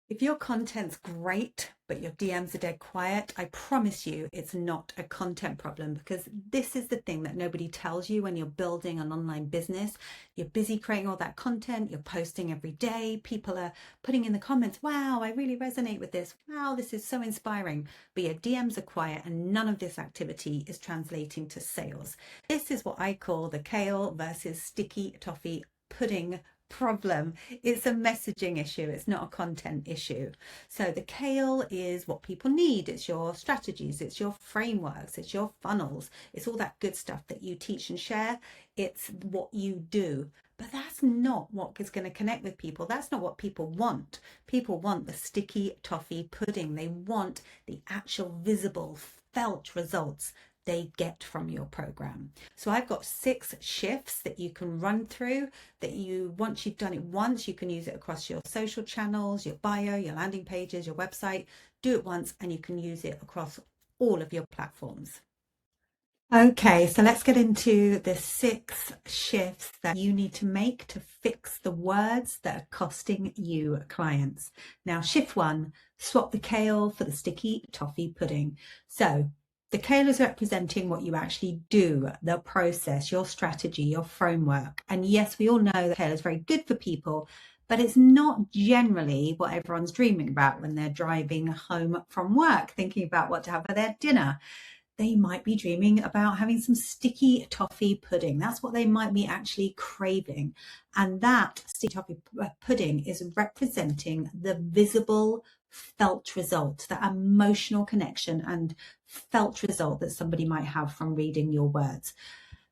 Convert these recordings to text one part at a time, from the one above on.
If your content's great, but your DMs are dead quiet, I promise you it's not a content problem, because this is the thing that nobody tells you when you're building an online business. You're busy creating all that content, you're posting every day, people are putting in the comments, wow, I really resonate with this. Wow, this is so inspiring. But your DMs are quiet and none of this activity is translating to sales. This is what I call the kale versus sticky toffee pudding problem. It's a messaging issue, it's not a content issue. So the kale is what people need. It's your strategies, it's your frameworks, it's your funnels, it's all that good stuff that you teach and share. It's what you do. But that's not what is going to connect with people. That's not what people want. People want the sticky toffee pudding. They want the actual visible, felt results they get from your program. So I've got 6 shifts that you can run through, that once you've done it once, you can use it across your social channels, your bio, your landing pages, your website. Do it once and you can use it across all of your platforms. Okay, so let's get into the 6 shifts that you need to make to fix the words that are costing you clients. Now, shift 1, swap the kale for the sticky toffee pudding. So the kale is representing what you actually do, the process, your strategy, your framework. And yes, we all know that kale is very good for people, but it's not generally what everyone's dreaming about when they're driving home from work, thinking about what to have for their dinner. They might be dreaming about having some sticky toffee pudding. That's what they might be actually craving. And that sticky toffee pudding is representing the visible, felt result, that emotional connection and felt result that somebody might have from reading your words.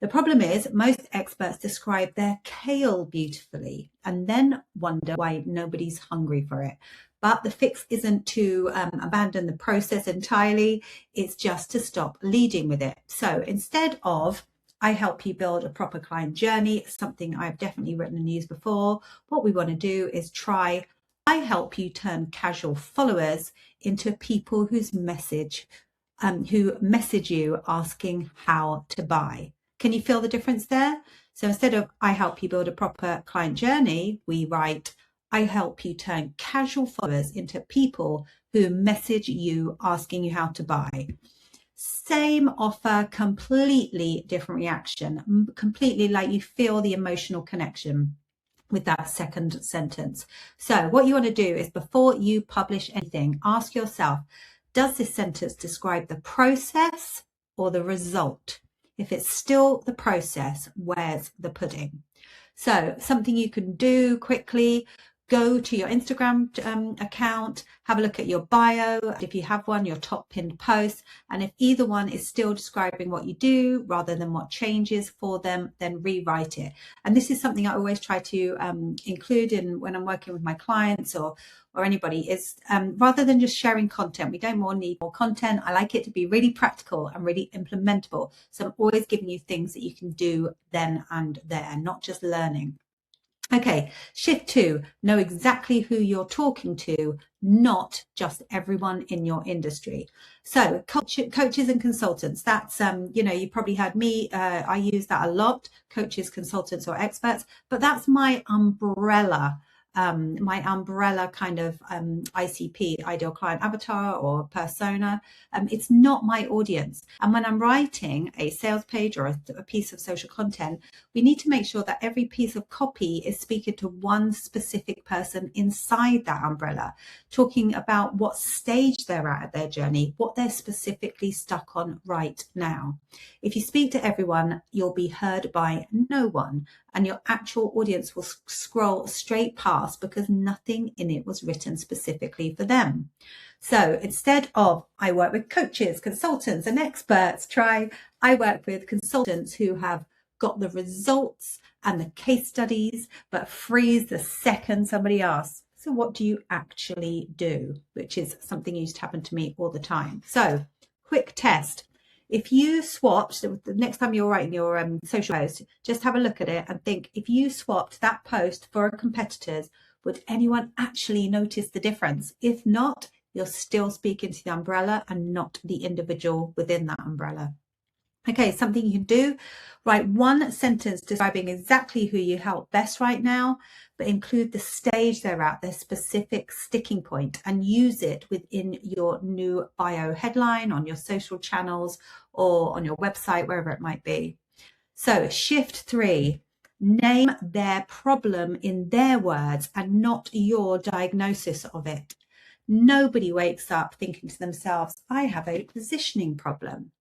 The problem is most experts describe their kale beautifully and then wonder why nobody's hungry for it. But the fix isn't to abandon the process entirely. It's just to stop leading with it. So instead of I help you build a proper client journey, something I've definitely written and used before, what we want to do is try I help you turn casual followers into people who message you asking how to buy. Can you feel the difference there? So instead of I help you build a proper client journey, we write I help you turn casual followers into people who message you asking you how to buy. Same offer, completely different reaction, completely like you feel the emotional connection with that second sentence. So what you want to do is before you publish anything, ask yourself, does this sentence describe the process or the result? If it's still the process, where's the pudding? So something you can do quickly, go to your Instagram account, have a look at your bio, if you have one, your top pinned posts, and if either one is still describing what you do rather than what changes for them, then rewrite it. And this is something I always try to include in when I'm working with my clients or anybody, is rather than just sharing content, we don't need more content. I like it to be really practical and really implementable. So I'm always giving you things that you can do then and there, not just learning. Okay, shift 2, know exactly who you're talking to, not just everyone in your industry. So coaches and consultants, that's, you probably heard me, I use that a lot, coaches, consultants or experts, but that's my umbrella kind of ICP, ideal client avatar or persona. It's not my audience. And when I'm writing a sales page or a piece of social content, we need to make sure that every piece of copy is speaking to one specific person inside that umbrella, talking about what stage they're at their journey, what they're specifically stuck on right now. If you speak to everyone, you'll be heard by no one, and your actual audience will scroll straight past because nothing in it was written specifically for them. So instead of I work with coaches, consultants and experts, try I work with consultants who have got the results and the case studies, but freeze the second somebody asks, so what do you actually do? Which is something used to happen to me all the time. So quick test. If you swapped, the next time you're writing your social post, just have a look at it and think, if you swapped that post for a competitor's, would anyone actually notice the difference? If not, you're still speaking to the umbrella and not the individual within that umbrella. Okay, something you can do, write one sentence describing exactly who you help best right now, but include the stage they're at, their specific sticking point, and use it within your new bio headline on your social channels or on your website, wherever it might be. So shift 3, name their problem in their words and not your diagnosis of it. Nobody wakes up thinking to themselves, I have a positioning problem.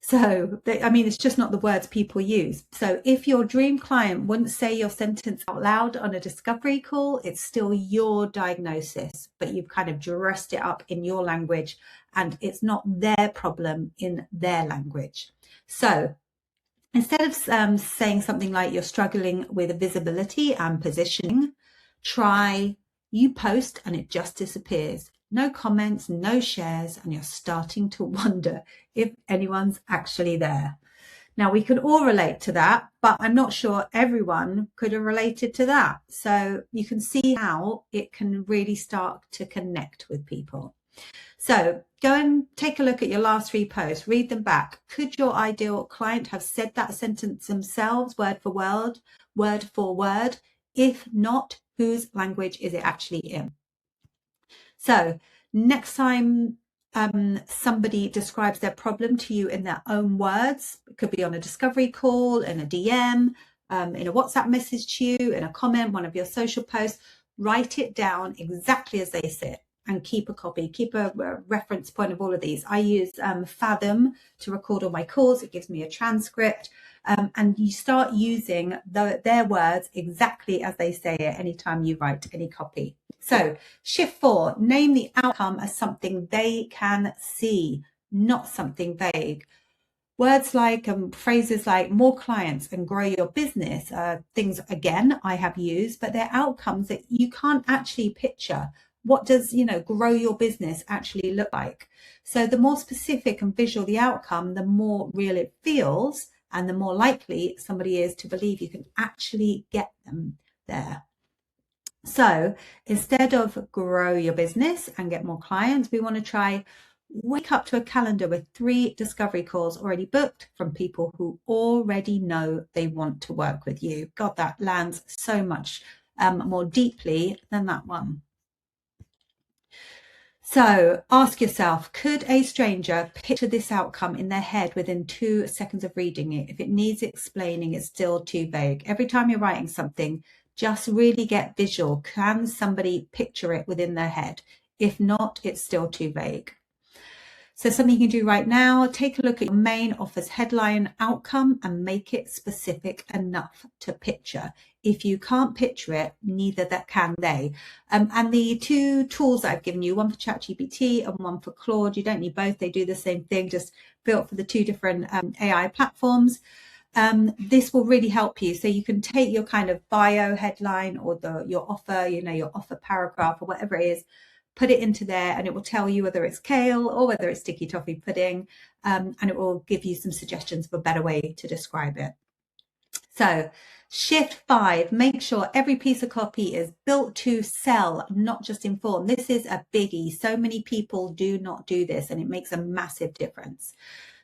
So, it's just not the words people use. So if your dream client wouldn't say your sentence out loud on a discovery call, it's still your diagnosis, but you've kind of dressed it up in your language and it's not their problem in their language. So instead of saying something like you're struggling with visibility and positioning, try you post and it just disappears. No comments, no shares, and you're starting to wonder if anyone's actually there. Now, we can all relate to that, but I'm not sure everyone could have related to that. So you can see how it can really start to connect with people. So go and take a look at your last 3 posts, read them back. Could your ideal client have said that sentence themselves, word for word, word for word? If not, whose language is it actually in? So next time somebody describes their problem to you in their own words, it could be on a discovery call, in a DM, in a WhatsApp message to you, in a comment, one of your social posts, write it down exactly as they say it and keep a copy, keep a reference point of all of these. I use Fathom to record all my calls. It gives me a transcript. And you start using their words exactly as they say it anytime you write any copy. So shift 4, name the outcome as something they can see, not something vague. Words like phrases like more clients and grow your business, things again I have used, but they're outcomes that you can't actually picture. What does, grow your business actually look like? So the more specific and visual the outcome, the more real it feels, and the more likely somebody is to believe you can actually get them there. So instead of grow your business and get more clients, we want to try wake up to a calendar with 3 discovery calls already booked from people who already know they want to work with you. God, that lands so much more deeply than that one. So ask yourself, could a stranger picture this outcome in their head within 2 seconds of reading it? If it needs explaining, it's still too vague. Every time you're writing something, just really get visual. Can somebody picture it within their head? If not, it's still too vague. So something you can do right now, take a look at your main offer's headline outcome and make it specific enough to picture. If you can't picture it, neither that can they. And the 2 tools that I've given you, one for ChatGPT and one for Claude, you don't need both, they do the same thing, just built for the 2 different AI platforms. This will really help you. So you can take your kind of bio headline or your offer, your offer paragraph or whatever it is, put it into there and it will tell you whether it's kale or whether it's sticky toffee pudding, and it will give you some suggestions of a better way to describe it. So shift 5, make sure every piece of copy is built to sell, not just inform. This is a biggie. So many people do not do this and it makes a massive difference.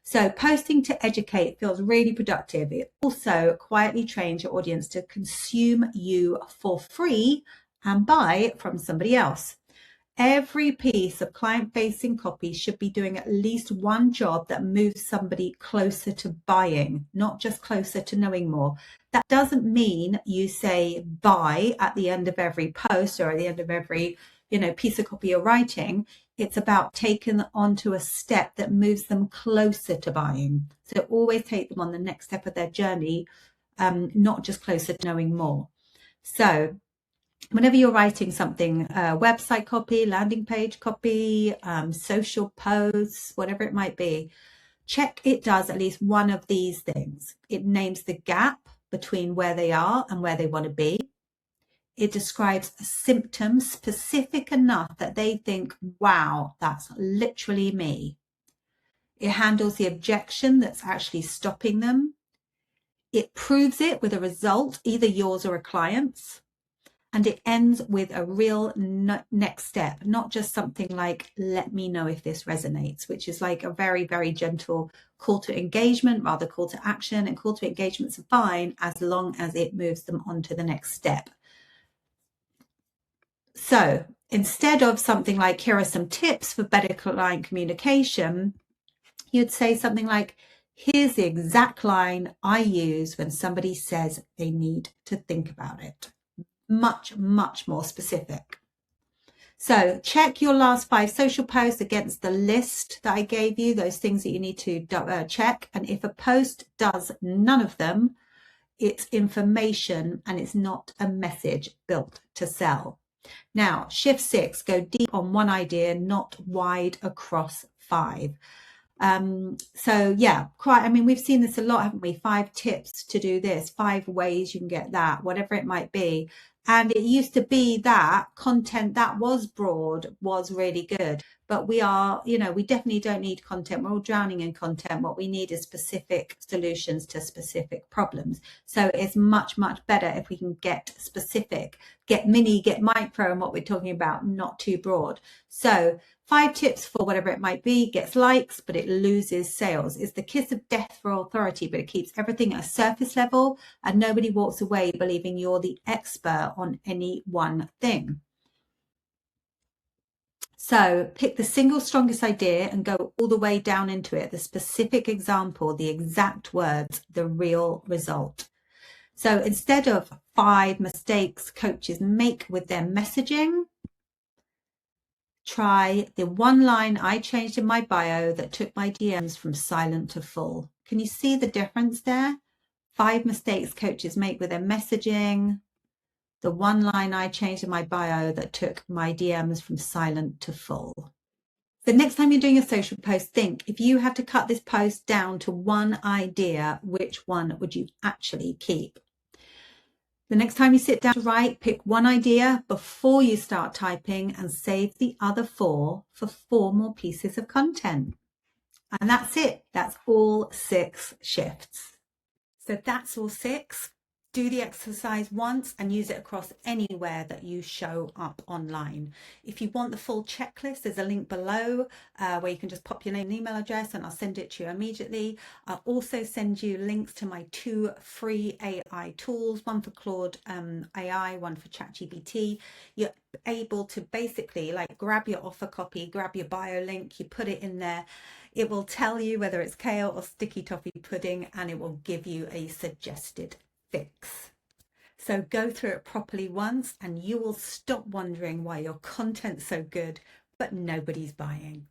So posting to educate feels really productive. It also quietly trains your audience to consume you for free and buy from somebody else. Every piece of client-facing copy should be doing at least one job that moves somebody closer to buying, not just closer to knowing more. That doesn't mean you say buy at the end of every post or at the end of every, piece of copy you're writing. It's about taking onto a step that moves them closer to buying. So always take them on the next step of their journey, not just closer to knowing more. So whenever you're writing something, website copy, landing page copy, social posts, whatever it might be, check it does at least one of these things. It names the gap between where they are and where they want to be. It describes symptoms specific enough that they think, wow, that's literally me. It handles the objection that's actually stopping them. It proves it with a result, either yours or a client's. And it ends with a real next step, not just something like, let me know if this resonates, which is like a very, very gentle call to engagement, rather call to action. And call to engagements are fine as long as it moves them on to the next step. So instead of something like, here are some tips for better client communication, you'd say something like, here's the exact line I use when somebody says they need to think about it. Much, much more specific. So check your last 5 social posts against the list that I gave you, those things that you need to check. And if a post does none of them, it's information and it's not a message built to sell. Now, shift 6, go deep on one idea, not wide across 5. So yeah, we've seen this a lot, haven't we? 5 tips to do this, 5 ways you can get that, whatever it might be. And it used to be that content that was broad was really good, but we definitely don't need content. We're all drowning in content. What we need is specific solutions to specific problems. So it's much, much better if we can get specific, get mini, get micro, and what we're talking about, not too broad. So 5 tips for whatever it might be, gets likes, but it loses sales. It's the kiss of death for authority, but it keeps everything at a surface level and nobody walks away believing you're the expert on any one thing. So pick the single strongest idea and go all the way down into it, the specific example, the exact words, the real result. So instead of 5 mistakes coaches make with their messaging, try the one line I changed in my bio that took my DMs from silent to full. Can you see the difference there? 5 mistakes coaches make with their messaging. The one line I changed in my bio that took my DMs from silent to full. The next time you're doing a social post, think, if you had to cut this post down to one idea, which one would you actually keep? The next time you sit down to write, pick one idea before you start typing and save the other 4 for 4 more pieces of content. And that's it. That's all 6 shifts. So that's all 6. Do the exercise once and use it across anywhere that you show up online. If you want the full checklist, there's a link below where you can just pop your name and email address and I'll send it to you immediately. I'll also send you links to my 2 free AI tools, one for Claude AI, one for ChatGPT. You're able to basically grab your offer copy, grab your bio link, you put it in there. It will tell you whether it's kale or sticky toffee pudding and it will give you a suggested fix. So go through it properly once and you will stop wondering why your content's so good but nobody's buying.